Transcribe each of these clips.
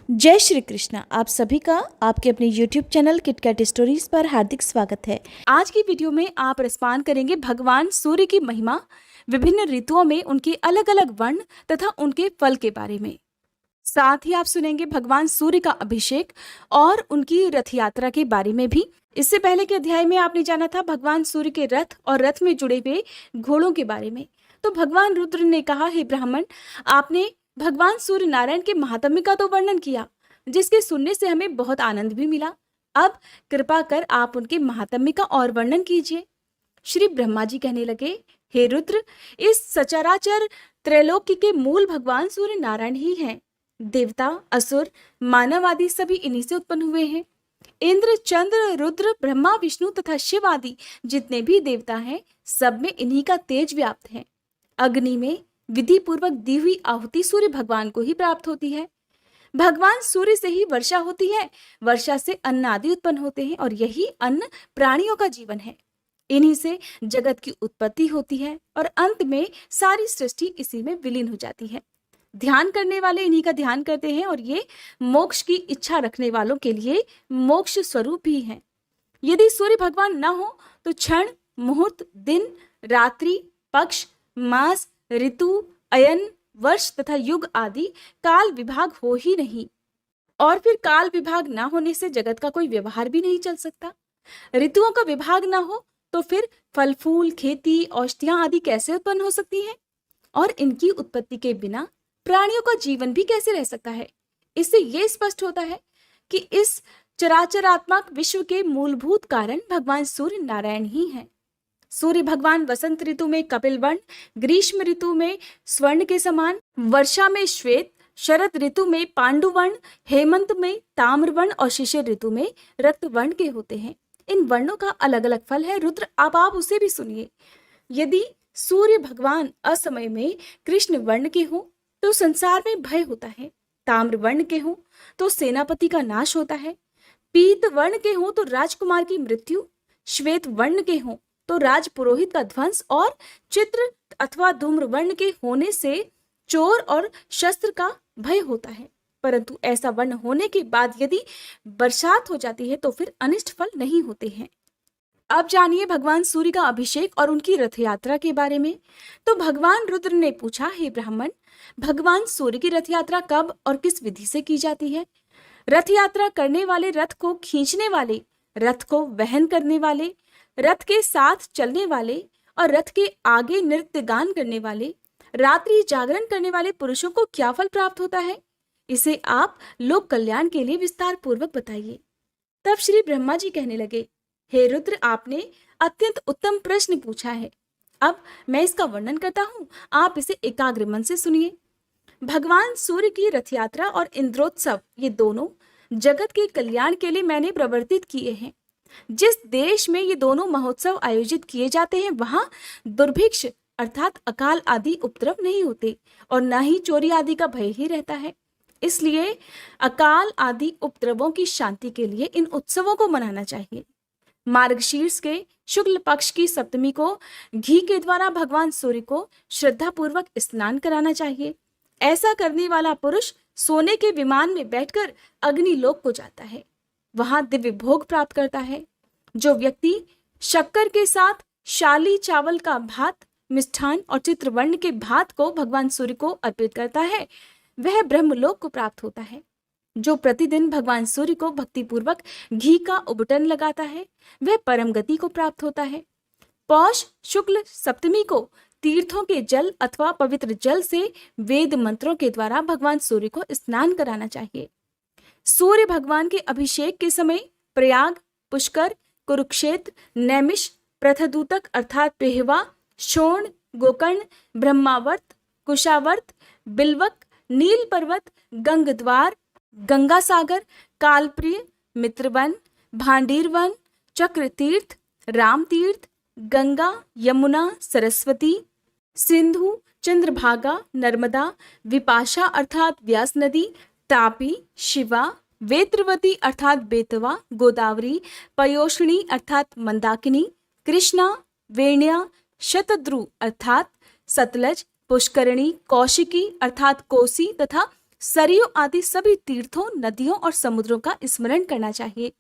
जय श्री कृष्णा। आप सभी का आपके अपने YouTube चैनल किटकैट स्टोरीज पर हार्दिक स्वागत है। आज की वीडियो में आप रसपान करेंगे भगवान सूर्य की महिमा, विभिन्न ऋतुओं में उनके अलग अलग वर्ण तथा उनके फल के बारे में। साथ ही आप सुनेंगे भगवान सूर्य का अभिषेक और उनकी रथ यात्रा के बारे में भी। इससे पहले के अध्याय में आपने जाना था भगवान सूर्य के रथ और रथ में जुड़े हुए घोड़ों के बारे में। तो भगवान रुद्र ने कहा, हे ब्राह्मण, आपने भगवान सूर्य नारायण के महात्म्य का तो वर्णन किया, जिसके सुनने से हमें बहुत आनंद भी मिला। अब कृपा कर आप उनके महात्म्य का और वर्णन कीजिए। श्री ब्रह्मा जी कहने लगे, हे रुद्र, इस सचराचर त्रैलोक्य के मूल भगवान सूर्य नारायण ही हैं। देवता, असुर, मानव आदि सभी इन्हीं से उत्पन्न हुए हैं। इंद्र, चंद्र, रुद्र, ब्रह्मा, विष्णु तथा शिव आदि जितने भी देवता हैं, सब में इन्हीं का तेज व्याप्त है। अग्नि में विधि पूर्वक दी हुई आहुति सूर्य भगवान को ही प्राप्त होती है। भगवान सूर्य से ही वर्षा होती है, वर्षा से अन्न आदि उत्पन्न होते हैं और यही अन्न प्राणियों का जीवन है। इन्हीं से जगत की उत्पत्ति होती है और अंत में सारी सृष्टि इसी में विलीन हो जाती है। ध्यान करने वाले इन्हीं का ध्यान करते हैं और ये मोक्ष की इच्छा रखने वालों के लिए मोक्ष स्वरूप भी हैं। यदि सूर्य भगवान न हो तो क्षण, मुहूर्त, दिन, रात्रि, पक्ष, मास, ऋतु, अयन, वर्ष तथा युग आदि काल विभाग हो ही नहीं। और फिर काल विभाग ना होने से जगत का कोई व्यवहार भी नहीं चल सकता। ऋतुओं का विभाग ना हो तो फिर फल फूल, खेती, औषधियां आदि कैसे उत्पन्न हो सकती हैं? और इनकी उत्पत्ति के बिना प्राणियों का जीवन भी कैसे रह सकता है? इससे यह स्पष्ट होता है कि इस चराचरात्मक विश्व के मूलभूत कारण भगवान सूर्य नारायण ही हैं। सूर्य भगवान वसंत ऋतु में कपिल वर्ण, ग्रीष्म ऋतु में स्वर्ण के समान, वर्षा में श्वेत, शरद ऋतु में पांडु वर्ण, हेमंत में ताम्र वर्ण और शिशिर ऋतु में रक्त वर्ण के होते हैं। इन वर्णों का अलग अलग फल है। रुद्र, आप उसे भी सुनिए। यदि सूर्य भगवान असमय में कृष्ण वर्ण के हों तो संसार में भय होता है। ताम्र वर्ण के हों तो सेनापति का नाश होता है। पीत वर्ण के हों तो राजकुमार की मृत्यु, श्वेत वर्ण के हों तो राज पुरोहित का ध्वंस और चित्र अथवा धूम्र वर्ण के होने से चोर और शस्त्र का भय होता है। परंतु ऐसा वर्ण होने के बाद यदि बरसात हो जाती है तो फिर अनिष्ट फल नहीं होते हैं। अब जानिए भगवान सूर्य का अभिषेक और उनकी रथ यात्रा के बारे में। तो भगवान रुद्र ने पूछा, हे ब्राह्मण, भगवान सूर्य की रथ यात्रा कब और किस विधि से की जाती है? रथ यात्रा करने वाले, रथ को खींचने वाले, रथ को वहन करने वाले, रथ के साथ चलने वाले और रथ के आगे नृत्य गान करने वाले, रात्रि जागरण करने वाले पुरुषों को क्या फल प्राप्त होता है? इसे आप लोक कल्याण के लिए विस्तार पूर्वक बताइए। तब श्री ब्रह्मा जी कहने लगे, हे रुद्र, आपने अत्यंत उत्तम प्रश्न पूछा है। अब मैं इसका वर्णन करता हूँ, आप इसे एकाग्र मन से सुनिए। भगवान सूर्य की रथ यात्रा और इंद्रोत्सव, ये दोनों जगत के कल्याण के लिए मैंने प्रवर्तित किए हैं। जिस देश में ये दोनों महोत्सव आयोजित किए जाते हैं वहां दुर्भिक्ष अर्थात अकाल आदि उपद्रव नहीं होते और न ही चोरी आदि का भय ही रहता है। इसलिए अकाल आदि उपद्रवों की शांति के लिए इन उत्सवों को मनाना चाहिए। मार्गशीर्ष के शुक्ल पक्ष की सप्तमी को घी के द्वारा भगवान सूर्य को श्रद्धा पूर्वक स्नान कराना चाहिए। ऐसा करने वाला पुरुष सोने के विमान में बैठकर अग्निलोक को जाता है, वहां दिव्य भोग प्राप्त करता है। जो व्यक्ति शक्कर के साथ शाली चावल का भात, मिष्ठान और चित्रवर्ण के भात को भगवान सूर्य को अर्पित करता है, वह ब्रह्मलोक को प्राप्त होता है। जो प्रतिदिन भगवान सूर्य को भक्ति पूर्वक घी का उबटन लगाता है, वह परम गति को प्राप्त होता है। पौष शुक्ल सप्तमी को तीर्थों के जल अथवा पवित्र जल से वेद मंत्रों के द्वारा भगवान सूर्य को स्नान कराना चाहिए। सूर्य भगवान के अभिषेक के समय प्रयाग, पुष्कर, कुरुक्षेत्र, नैमिष, प्रथदूतक अर्थात पेहवा, शोण, गोकर्ण, ब्रह्मावर्त, कुशावर्त, बिल्वक, नील पर्वत, गंगद्वार, गंगा सागर, कालप्रिय, मित्रवन, भांडीर वन, चक्र तीर्थ, राम तीर्थ, गंगा, यमुना, सरस्वती, सिंधु, चंद्रभागा, नर्मदा, विपाशा अर्थात व्यास नदी, तापी, शिवा, वेत्रवती अर्थात बेतवा, गोदावरी, पयोष्णी अर्थात मंदाकिनी, कृष्णा, वेण्या, शतद्रु अर्थात सतलज, पुष्करणी, कौशिकी अर्थात कोसी तथा सरयू आदि सभी तीर्थों, नदियों और समुद्रों का स्मरण करना चाहिए।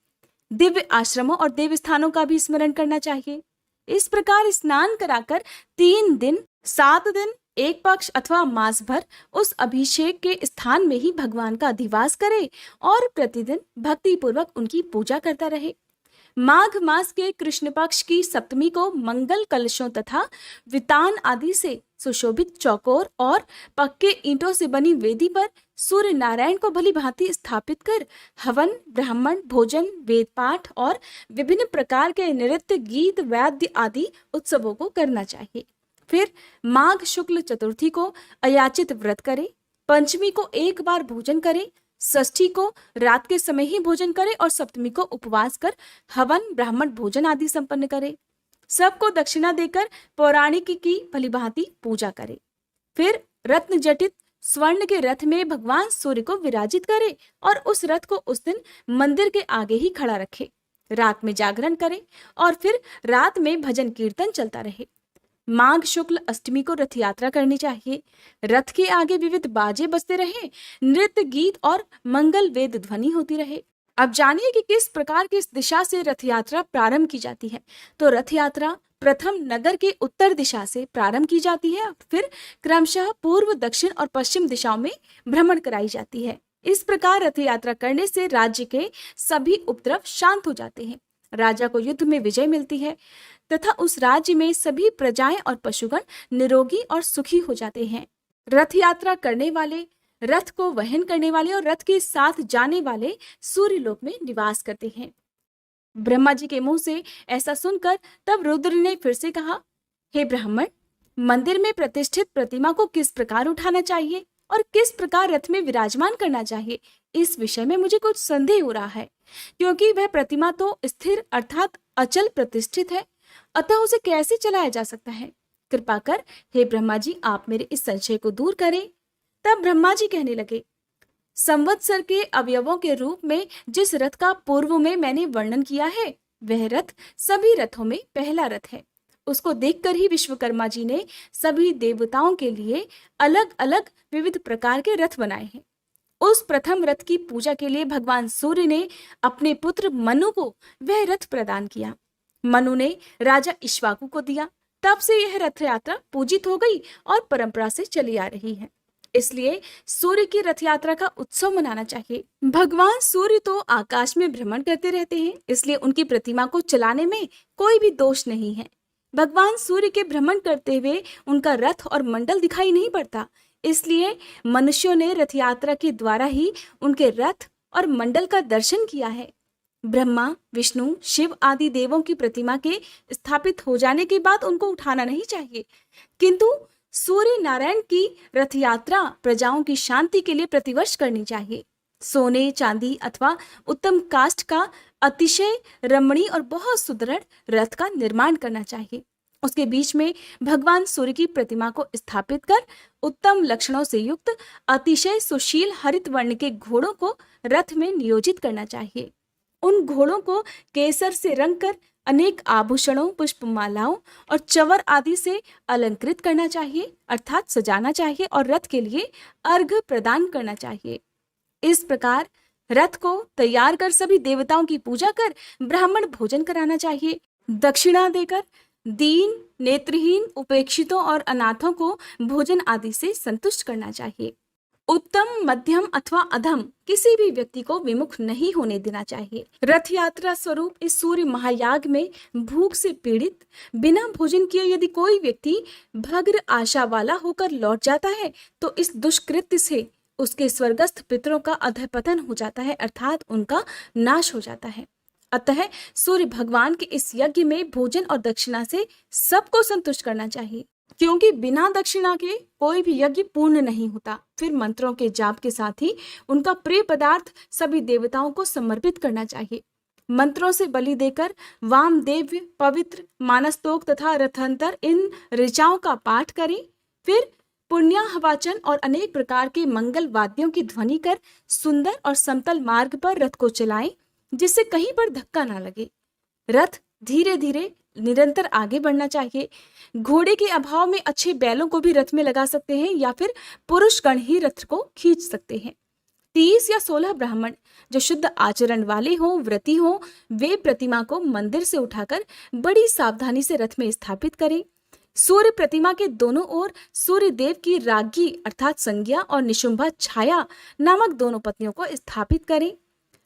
दिव्य आश्रमों और देव स्थानों का भी स्मरण करना चाहिए। इस प्रकार स्नान कराकर 3 दिन, 7 दिन, एक पक्ष अथवा मास भर उस अभिषेक के स्थान में ही भगवान का अधिवास करे और प्रतिदिन भक्ति पूर्वक उनकी पूजा करता रहे। माघ मास के कृष्ण पक्ष की सप्तमी को मंगल कलशों तथा वितान आदि से सुशोभित चौकोर और पक्के ईंटों से बनी वेदी पर सूर्य नारायण को भली भांति स्थापित कर हवन, ब्राह्मण भोजन, वेद पाठ और विभिन्न प्रकार के नृत्य, गीत, वाद्य आदि उत्सवों को करना चाहिए। फिर माघ शुक्ल चतुर्थी को अयाचित व्रत करे, पंचमी को एक बार भोजन करे, षष्ठी को रात के समय ही भोजन करे और सप्तमी को उपवास कर हवन, ब्राह्मण भोजन आदि संपन्न करे। सबको दक्षिणा देकर पौराणिक की भलीभांति पूजा करे। फिर रत्न जटित स्वर्ण के रथ में भगवान सूर्य को विराजित करे और उस रथ को उस दिन मंदिर के आगे ही खड़ा रखे। रात में जागरण करे और फिर रात में भजन कीर्तन चलता रहे। माघ शुक्ल अष्टमी को रथ यात्रा करनी चाहिए। रथ के आगे विविध बाजे बजते रहे, नृत्य, गीत और मंगल वेद ध्वनि होती रहे। अब जानिए कि किस प्रकार की इस दिशा से रथ यात्रा प्रारंभ की जाती है। तो रथ यात्रा प्रथम नगर के उत्तर दिशा से प्रारंभ की जाती है, फिर क्रमशः पूर्व, दक्षिण और पश्चिम दिशाओं में भ्रमण कराई जाती है। इस प्रकार रथ यात्रा करने से राज्य के सभी उपद्रव शांत हो जाते हैं, राजा को युद्ध में विजय मिलती है तथा उस राज्य में सभी प्रजाएं और पशुगण निरोगी और सुखी हो जाते हैं। रथ यात्रा करने वाले, रथ को वहन करने वाले और रथ के साथ जाने वाले सूर्यलोक में निवास करते हैं। ब्रह्मा जी के मुंह से ऐसा सुनकर तब रुद्र ने फिर से कहा, हे ब्राह्मण, मंदिर में प्रतिष्ठित प्रतिमा को किस प्रकार उठाना चाहिए और किस प्रकार रथ में विराजमान करना चाहिए, इस विषय में मुझे कुछ संदेह हो रहा है, क्योंकि वह प्रतिमा तो स्थिर अर्थात अचल प्रतिष्ठित है, अतः उसे कैसे चलाया जा सकता है। कृपा कर हे ब्रह्मा जी, आप मेरे इस संशय को दूर करें। तब ब्रह्मा जी कहने लगे, संवत्सर के अवयवों के रूप में जिस रथ का पूर्व में मैंने वर्णन किया है, वह रथ सभी रथों में पहला रथ है। उसको देखकर ही विश्वकर्मा जी ने सभी देवताओं के लिए अलग अलग विविध प्रकार के रथ बनाए हैं। उस प्रथम रथ की पूजा के लिए भगवान सूर्य ने अपने पुत्र मनु को वह रथ प्रदान किया। मनु ने राजा इक्ष्वाकु को दिया। तब से यह रथ यात्रा पूजित हो गई और परंपरा से चली आ रही है। इसलिए सूर्य की रथ यात्रा का उत्सव मनाना चाहिए। भगवान सूर्य तो आकाश में भ्रमण करते रहते हैं, इसलिए उनकी प्रतिमा को चलाने में कोई भी दोष नहीं है। भगवान सूर्य के भ्रमण करते हुए उनका रथ और मंडल दिखाई नहीं पड़ता, इसलिए मनुष्यों ने रथ यात्रा के द्वारा ही उनके रथ और मंडल का दर्शन किया है। ब्रह्मा, विष्णु, शिव आदि देवों की प्रतिमा के स्थापित हो जाने के बाद उनको उठाना नहीं चाहिए, किंतु सूर्य नारायण की रथ यात्रा प्रजाओं की शांति के लिए प्रतिवर्ष करनी चाहिए। सोने, चांदी अथवा उत्तम काष्ठ का अतिशय रमणीय और बहुत सुदृढ़ रथ का निर्माण करना चाहिए। उसके बीच में भगवान सूर्य की प्रतिमा को स्थापित कर उत्तम लक्षणों से युक्त अतिशय सुशील हरित वर्ण के घोड़ों को रथ में नियोजित करना चाहिए। उन घोड़ों को केसर से रंग कर अनेक आभूषणों, पुष्पमालाओं और चवर आदि से अलंकृत करना चाहिए, अर्थात सजाना चाहिए और रथ के लिए अर्घ्य प्रदान करना चाहिए। इस प्रकार रथ को तैयार कर सभी देवताओं की पूजा कर ब्राह्मण भोजन कराना चाहिए। दक्षिणा देकर दीन, नेत्रहीन, उपेक्षितों और अनाथों को भोजन आदि से संतुष्ट करना चाहिए। उत्तम, मध्यम अथवा अधम किसी भी व्यक्ति को विमुख नहीं होने देना चाहिए। रथ यात्रा स्वरूप इस सूर्य महायाग में भूख से पीड़ित, बिना भोजन किए यदि कोई व्यक्ति भग्र आशा वाला होकर लौट जाता है, तो इस दुष्कृत्य से उसके स्वर्गस्थ पितरों का अधःपतन हो जाता है, अर्थात उनका नाश हो जाता है। अतः सूर्य भगवान के इस यज्ञ में भोजन और दक्षिणा से सबको संतुष्ट करना चाहिए, क्योंकि बिना दक्षिणा के कोई भी यज्ञ पूर्ण नहीं होता। फिर मंत्रों के जाप के साथ ही उनका प्रिय पदार्थ सभी देवताओं को समर्पित करना चाहिए। मंत्रों से बलि देकर वामदेव, पवित्र, मानस्तोक तथा रथंतर इन ऋचाओं का पाठ करें। फिर पुण्याहवाचन और अनेक प्रकार के मंगल वाद्यों की ध्वनि कर सुंदर और समतल मार्ग पर रथ को चलाएं, जिससे कहीं पर धक्का ना लगे। रथ धीरे धीरे निरंतर आगे बढ़ना चाहिए। घोड़े के अभाव में अच्छे बैलों को भी रथ में लगा सकते हैं या फिर पुरुषगण ही रथ को खींच सकते हैं। 30 या 16 ब्राह्मण जो शुद्ध आचरण वाले हों, व्रती हों, वे प्रतिमा को मंदिर से उठाकर बड़ी सावधानी से रथ में स्थापित करें। सूर्य प्रतिमा के दोनों ओर सूर्य देव की राज्ञी अर्थात संज्ञा और निशुंभा छाया नामक दोनों पत्नियों को स्थापित करें।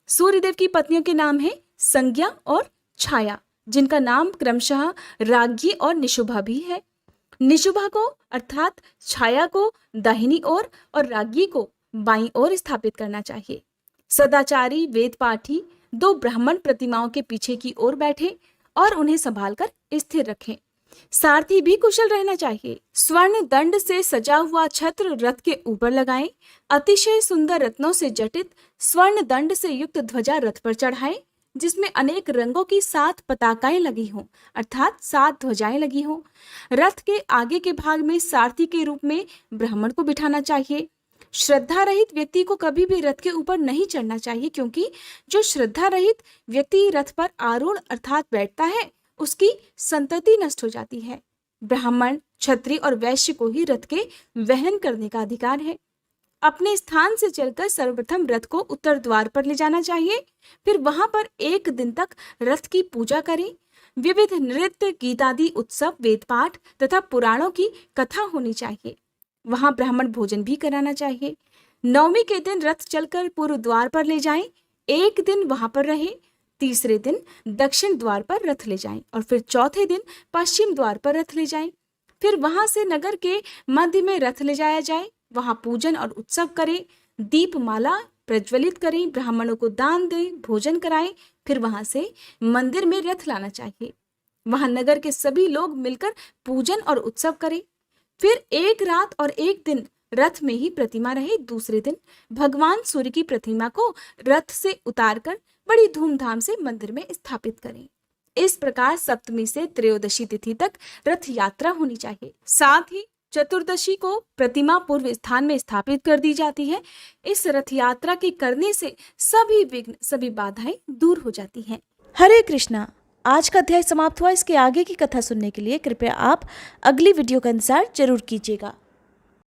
सूर्यदेव की पत्नियों के नाम है संज्ञा और छाया, जिनका नाम क्रमशः राज्ञी और निशुंभा भी है। निशुंभा को अर्थात छाया को दाहिनी ओर और राज्ञी को बाईं ओर स्थापित करना चाहिए। सदाचारी वेद पाठी 2 ब्राह्मण प्रतिमाओं के पीछे की ओर बैठे और उन्हें संभालकर स्थिर रखें। सारथी भी कुशल रहना चाहिए। स्वर्ण दंड से सजा हुआ छत्र रथ के ऊपर लगाएं। अतिशय सुंदर रत्नों से जटित स्वर्ण दंड से युक्त ध्वजा रथ पर चढ़ाएं, जिसमें अनेक रंगों की 7 पताकाएं लगी हों अर्थात 7 ध्वजाएं लगी हों। रथ के आगे के भाग में सारथी के रूप में ब्राह्मण को बिठाना चाहिए। श्रद्धा रहित व्यक्ति को कभी भी रथ के ऊपर नहीं चढ़ना चाहिए, क्योंकि जो श्रद्धा रहित व्यक्ति रथ पर आरूढ़ अर्थात बैठता है उसकी संतति नष्ट हो जाती है। ब्राह्मण, क्षत्रिय और वैश्य को ही रथ के वहन करने का अधिकार है। अपने स्थान से चलकर सर्वप्रथम रथ को उत्तर द्वार पर ले जाना चाहिए। फिर वहां पर 1 दिन तक रथ की पूजा करें। विविध नृत्य, गीतादि उत्सव, वेद पाठ तथा पुराणों की कथा होनी चाहिए। वहां ब्राह्मण भोजन भी कराना चाहिए। 9वीं के दिन रथ चलकर पूर्व द्वार पर ले जाएं। 1 दिन वहां पर रहे। तीसरे दिन दक्षिण द्वार पर रथ ले जाएं और फिर चौथे दिन पश्चिम द्वार पर रथ ले जाएं। फिर वहां से नगर के मध्य में रथ ले जाया जाए। वहां पूजन और उत्सव करें, दीपमाला प्रज्वलित करें, ब्राह्मणों को दान दें, भोजन कराएं। फिर वहां से मंदिर में रथ लाना चाहिए। वहां नगर के सभी लोग मिलकर पूजन और उत्सव करें। फिर 1 रात और 1 दिन रथ में ही प्रतिमा रहे। दूसरे दिन भगवान सूर्य की प्रतिमा को रथ से उतारकर बड़ी धूमधाम से मंदिर में स्थापित करें। इस प्रकार सप्तमी से त्रयोदशी तिथि तक रथ यात्रा होनी चाहिए। साथ ही चतुर्दशी को प्रतिमा पूर्व स्थान में स्थापित कर दी जाती है। इस रथ यात्रा के करने से सभी विघ्न, सभी बाधाएं दूर हो जाती हैं। हरे कृष्णा। आज का अध्याय समाप्त हुआ। इसके आगे की कथा सुनने के लिए कृपया आप अगली वीडियो का इंतजार जरूर कीजिएगा।